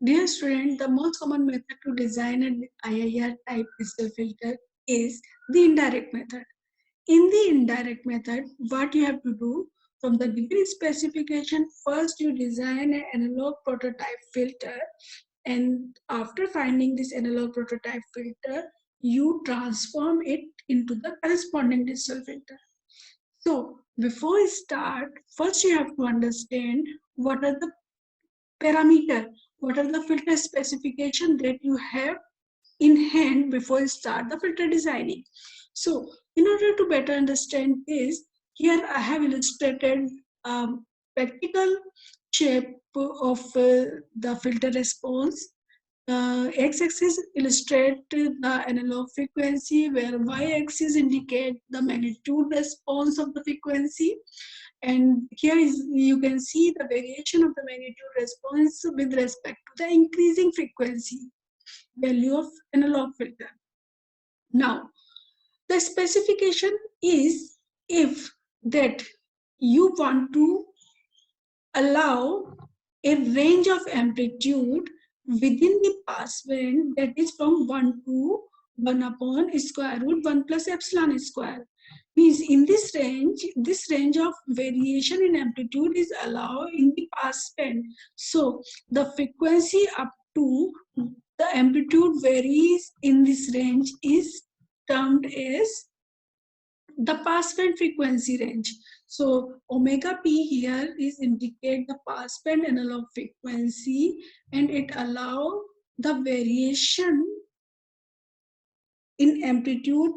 Dear student, the most common method to design an IIR type digital filter is the indirect method. In the indirect method, what you have to do from the given specification, first you design an analog prototype filter, and after finding this analog prototype filter, you transform it into the corresponding digital filter. So before you start, first you have to understand what are the parameter, what are the filter specification that you have in hand before you start the filter designing. So in order to better understand this, here I have illustrated practical shape of the filter response. X-axis illustrate the analog frequency, where Y-axis indicate the magnitude response of the frequency, and here is you can see the variation of the magnitude response with respect to the increasing frequency value of analog filter. Now, the specification is if that you want to allow a range of amplitude within the passband that is from 1 to 1 upon square root 1 plus epsilon square. Means in this range of variation in amplitude is allowed in the passband. So the frequency up to the amplitude varies in this range is termed as the passband frequency range. So omega p here is indicate the passband analog frequency, and it allow the variation in amplitude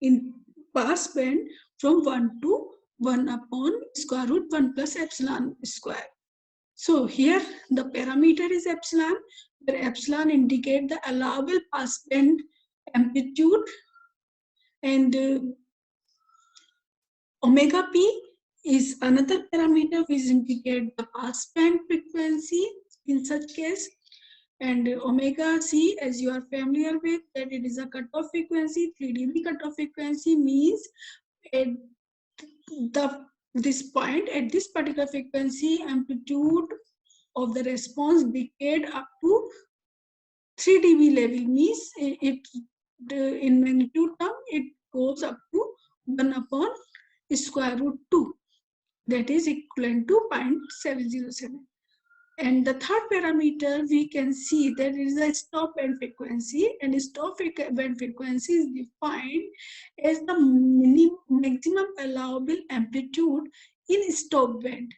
in passband from 1 to 1 upon square root 1 plus epsilon square. So here the parameter is epsilon, where epsilon indicate the allowable passband amplitude, and omega p is another parameter which indicate the passband frequency in such case. And omega c, as you are familiar with, that it is a cutoff frequency. 3 dB cutoff frequency means at this point, at this particular frequency, amplitude of the response decayed up to 3 dB level, means it in magnitude term it goes up to 1 upon square root 2, that is equivalent to 0.707. And the third parameter we can see that is the stop band frequency, and stop band frequency is defined as the maximum allowable amplitude in stop band.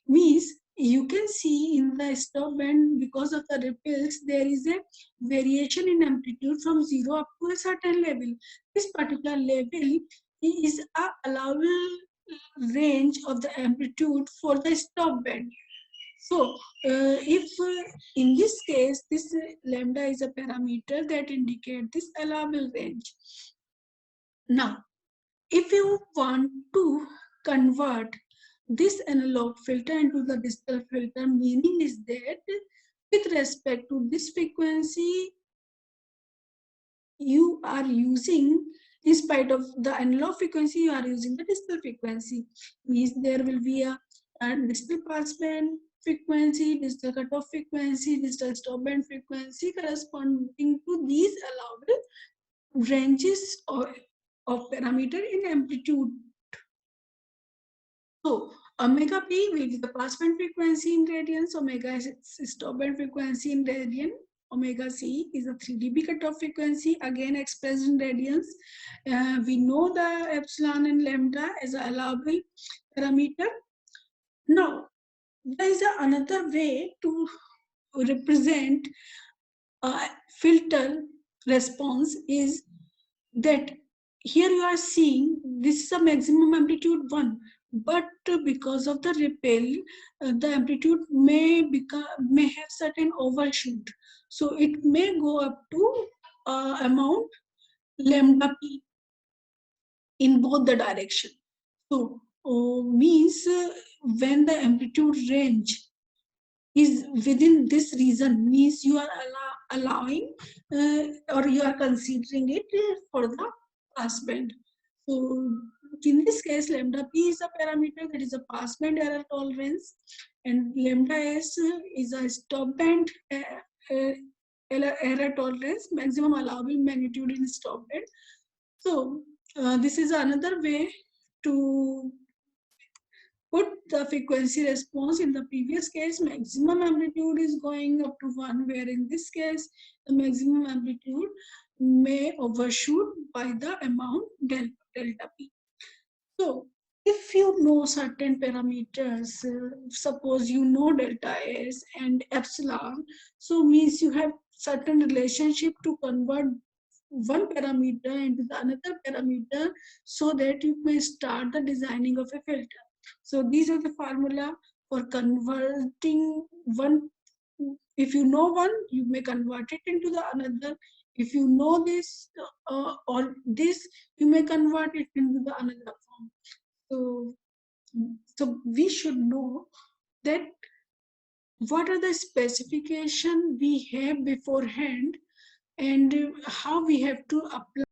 Means you can see in the stop band, because of the ripples, there is a variation in amplitude from 0 up to a certain level. This particular level is a allowable range of the amplitude for the stop band. So, if in this case, this lambda is a parameter that indicates this allowable range. Now, if you want to convert this analog filter into the digital filter, meaning is that with respect to this frequency, you are using, in spite of the analog frequency, you are using the digital frequency. Means there will be a digital passband frequency, digital cutoff frequency, digital stop band frequency corresponding to these allowable ranges of parameter in amplitude. So omega p is the passband frequency in radians, omega is stop band frequency in radian, omega c is a 3 dB cutoff frequency, again expressed in radians. We know the epsilon and lambda as an allowable parameter. Now, there is another way to represent filter response is that here you are seeing this is a maximum amplitude 1, but because of the repel, the amplitude may have certain overshoot, so it may go up to amount lambda p in both the direction. So means when the amplitude range is within this region, means you are allowing or you are considering it for the passband. So in this case, lambda p is a parameter that is a passband error tolerance, and lambda s is a stop band error tolerance, maximum allowable magnitude in stop band. So this is another way to put the frequency response. In the previous case, maximum amplitude is going up to 1, where in this case, the maximum amplitude may overshoot by the amount delta p. So, if you know certain parameters, suppose you know delta S and epsilon, so means you have certain relationship to convert one parameter into the another parameter, so that you may start the designing of a filter. So these are the formula for converting one. If you know one, you may convert it into the another. If you know this or this, you may convert it into the another form. So, so we should know that what are the specification we have beforehand, and how we have to apply